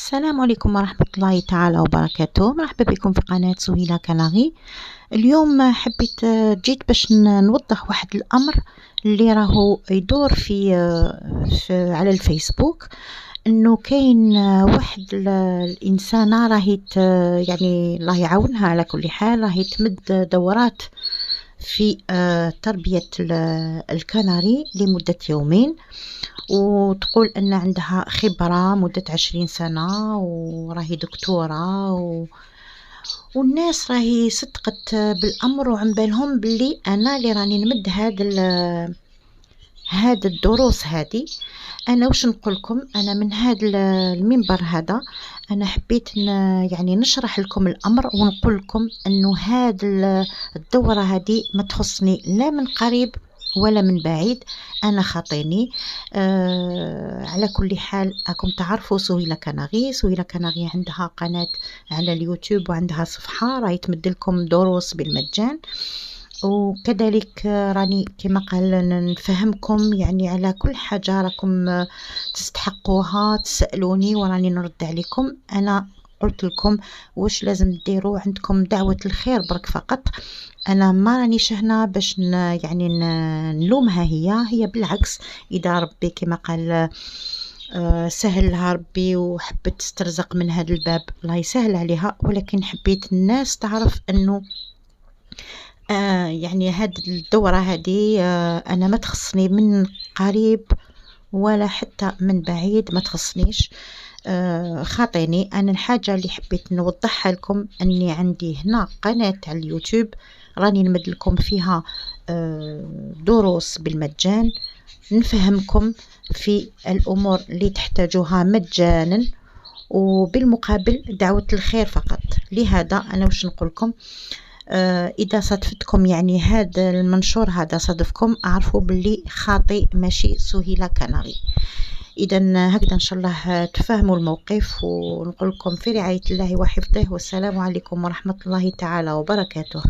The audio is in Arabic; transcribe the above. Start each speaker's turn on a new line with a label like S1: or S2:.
S1: السلام عليكم ورحمة الله تعالى وبركاته. مرحبا بكم في قناة سهيلة كنغي. اليوم حبيت جيت باش نوضح واحد الأمر اللي راهو يدور في على الفيسبوك، انه كاين واحد الانسانة راهي يعني الله يعاونها. على كل حال راهي تمد دورات في تربية الكناري لمدة يومين، وتقول أن عندها خبرة مدة 20 سنة وراهي دكتورة والناس راهي صدقت بالأمر وعن بالهم باللي أنا اللي راني نمد هاد الدروس هذه. أنا وش نقولكم، أنا من هذا المنبر هذا أنا حبيت يعني نشرح لكم الأمر ونقول لكم أنه هاد الدورة هذه ما تخصني لا من قريب ولا من بعيد، أنا خاطيني. على كل حال أكم تعرفوا سهيلة كنغي عندها قناة على اليوتيوب وعندها صفحة راهي تمدلكم دروس بالمجان، وكذلك راني كما قال نفهمكم يعني على كل حاجة راكم تستحقوها تسألوني وراني نرد عليكم. أنا قلت لكم واش لازم ديروا، عندكم دعوة الخير برك فقط. أنا ما رانيش هنا باش يعني نلومها هي بالعكس، إذا ربي كما قال سهلها ربي وحبت تسترزق من هذا الباب الله يسهل عليها، ولكن حبيت الناس تعرف أنه يعني هاد الدورة هذه أنا ما تخصني من قريب ولا حتى من بعيد، ما تخصنيش. خاطيني أنا الحاجة اللي حبيت نوضحها لكم أني عندي هنا قناة على اليوتيوب راني نمد لكم فيها دروس بالمجان، نفهمكم في الأمور اللي تحتاجوها مجانا وبالمقابل دعوة الخير فقط. لهذا أنا وش نقولكم، إذا صدفتكم يعني هذا المنشور هذا صدفكم أعرفوا باللي خاطي ماشي سهيلة كنغي. إذا هكذا إن شاء الله تفهموا الموقف، ونقول لكم في رعاية الله وحفظه، والسلام عليكم ورحمة الله تعالى وبركاته.